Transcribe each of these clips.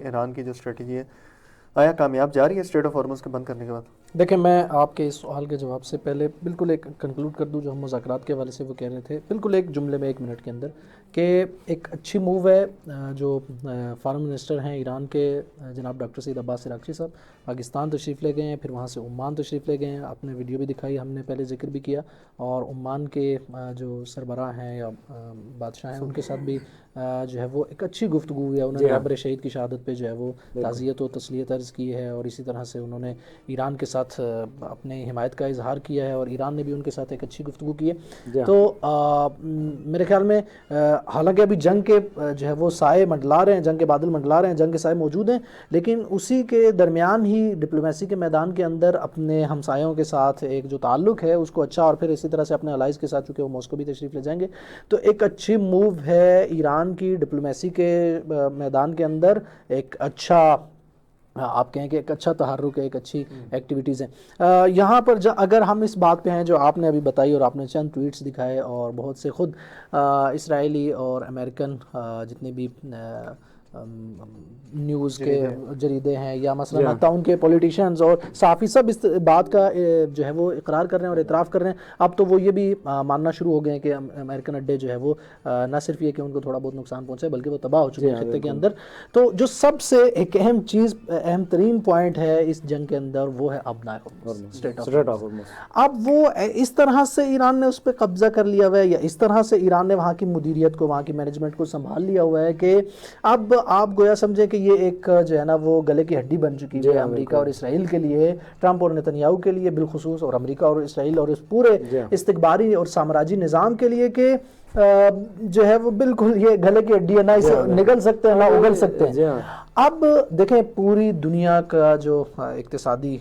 ایران کی جو اسٹریٹجی ہے آیا کامیاب جا رہی ہے اسٹریٹ آف ہارمز کے بند کرنے کے بعد؟ دیکھیں، میں آپ کے اس سوال کے جواب سے پہلے بالکل ایک کنکلوڈ کر دوں جو ہم مذاکرات کے حوالے سے وہ کہہ رہے تھے، بالکل ایک جملے میں 1 منٹ کے اندر، کہ ایک اچھی موو ہے جو فارن منسٹر ہیں ایران کے جناب ڈاکٹر سید عباس عراقچی صاحب پاکستان تشریف لے گئے ہیں، پھر وہاں سے عمان تشریف لے گئے ہیں، آپ نے ویڈیو بھی دکھائی، ہم نے پہلے ذکر بھی کیا، اور عمان کے جو سربراہ ہیں یا بادشاہ ہیں ان کے ساتھ بھی جو ہے وہ ایک اچھی گفتگو ہوئی ہے، انہوں نے رہبر شہید کی شہادت پہ جو ہے وہ تعزیت و تسلیت عرض کی ہے، اور اسی طرح سے انہوں نے ایران کے ساتھ اپنے حمایت کا اظہار کیا ہے، اور ایران نے بھی ان کے ساتھ ایک اچھی گفتگو کی ہے۔ تو میرے خیال میں حالانکہ ابھی جنگ کے جو ہے وہ سائے منڈلا رہے ہیں، جنگ کے بادل منڈلا رہے ہیں، جنگ کے سائے موجود ہیں، لیکن اسی کے درمیان ہی ڈپلومیسی کے میدان کے اندر اپنے ہمسایوں کے ساتھ ایک جو تعلق ہے اس کو اچھا، اور پھر اسی طرح سے اپنے الائز کے ساتھ چونکہ وہ ماسکو بھی تشریف لے جائیں گے، تو ایک اچھی موو ہے ایران کی ڈپلومیسی کے میدان کے اندر، ایک اچھا آپ کہیں کہ ایک اچھا تحرک ہے، ایک اچھی ایکٹیویٹیز ہیں یہاں پر۔ اگر ہم اس بات پہ ہیں جو آپ نے ابھی بتائی، اور آپ نے چند ٹویٹس دکھائے، اور بہت سے خود اسرائیلی اور امریکن جتنے بھی نیوز کے جریدے ہیں، یا مثلا حتیٰ ان کے پولیٹیشینز اور صحافی سب اس بات کا جو ہے وہ اقرار کر رہے ہیں اور اعتراف کر رہے ہیں، اب تو وہ یہ بھی ماننا شروع ہو گئے ہیں کہ امریکن اڈے جو ہے وہ نہ صرف یہ کہ ان کو تھوڑا بہت نقصان پہنچا ہے بلکہ وہ تباہ ہو چکے ہیں خطے کے اندر۔ تو جو سب سے ایک اہم چیز، اہم ترین پوائنٹ ہے اس جنگ کے اندر، وہ ہے ابنائے ہرمز، اسٹریٹ آف ہرمز۔ اب وہ اس طرح سے ایران نے اس پہ قبضہ کر لیا ہوا ہے، یا اس طرح سے ایران نے وہاں کی مدیریت کو، وہاں کی مینجمنٹ کو سنبھال لیا ہوا ہے کہ اب آپ گویا سمجھیں کہ یہ ایک جو ہے نا وہ گلے کی ہڈی بن چکی ہے امریکہ اور اسرائیل کے لیے، ٹرمپ اور نتنیاہو کے لیے بالخصوص، اور امریکہ اور اسرائیل اور اس پورے استکباری اور سامراجی نظام کے لیے، کہ جو ہے وہ بالکل یہ گلے کی ہڈی ہے، نہ اسے نگل سکتے ہیں نہ اگل سکتے ہیں۔ اب دیکھیں پوری دنیا کا جو اقتصادی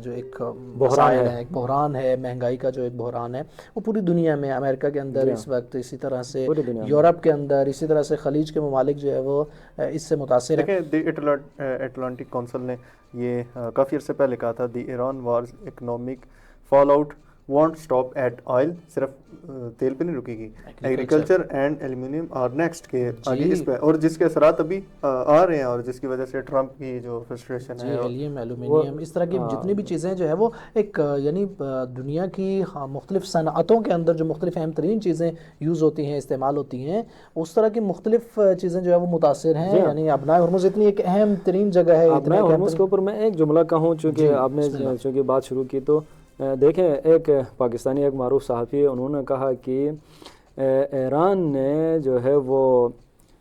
جو ایک مسائل ہے، ایک بحران ہے، مہنگائی کا جو ایک بحران ہے، وہ پوری دنیا میں، امریکہ کے اندر اس وقت، اسی طرح سے یورپ کے اندر، اسی طرح سے خلیج کے ممالک جو ہے وہ اس سے متاثر ہیں۔ دیکھیں دی اٹلانٹک کونسل نے یہ کافی عرصے پہلے کہا تھا، the Iran wars economic fallout won't stop at oil, صرف تیل پہ نہیں رکے گی، agriculture and aluminium are next کے آگے اس پہ، اور جس کے اثرات ابھی آ رہے ہیں، اور جس کی وجہ سے ٹرمپ کی جو فرسٹریشن ہے، ہیلیم، ایلومینیم، اس طرح کی جتنی بھی چیزیں جو ہے وہ ایک یعنی دنیا کی مختلف صنعتوں کے اندر جو مختلف اہم ترین چیزیں یوز ہوتی ہیں، استعمال ہوتی ہیں، اس طرح کی مختلف چیزیں جو ہے وہ متاثر ہیں۔ یعنی ابنائے ہرمز اتنی ایک اہم ترین جگہ ہے۔ ابنائے ہرمز کے اوپر میں ایک جملہ کہوں، چونکہ آپ نے چونکہ بات شروع کی، تو دیکھیں ایک پاکستانی ایک معروف صحافی ہے، انہوں نے کہا کہ ایران نے جو ہے وہ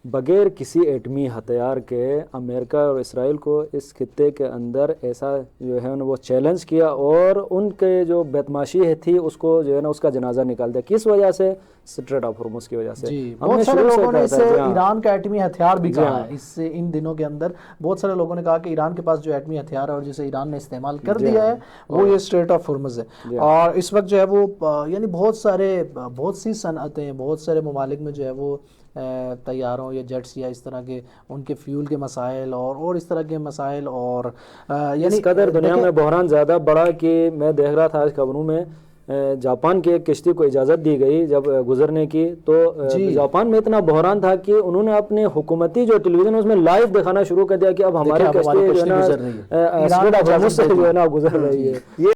بغیر کسی ایٹمی ہتھیار کے امریکہ اور اسرائیل کو اس خطے کے اندر ایسا جو ہے وہ چیلنج کیا، اور ان کے جو بدماشی تھی اس کو جو ہے نا اس کا جنازہ نکال دیا۔ کس وجہ سے؟ اسٹریٹ آف ہرمز کی وجہ سے۔ بہت سارے لوگوں نے اسے ایران کا ایٹمی ہتھیار بھی کہا ہے، اس سے ان دنوں کے اندر بہت سارے لوگوں نے کہا کہ ایران کے پاس جو ایٹمی ہتھیار ہے اور جسے ایران نے استعمال کر دیا ہے وہ یہ اسٹریٹ آف ہرمز ہے۔ اور اس وقت جو ہے وہ یعنی بہت سی صنعتیں، بہت سارے ممالک میں جو ہے وہ طیاروں یا جیٹس یا اس طرح کے ان کے فیول کے مسائل اور اس طرح کے مسائل، اور یعنی اس قدر دنیا میں بحران زیادہ بڑا کہ میں دیکھ رہا تھا آج خبروں میں، جاپان کی ایک کشتی کو اجازت دی گئی جب گزرنے کی، تو جاپان میں اتنا بحران تھا کہ انہوں نے اپنے حکومتی جو ٹیلی ویژن اس میں لائیو دکھانا شروع کر دیا کہ اب ہماری کشتی جو ہے نا گزر رہی ہے۔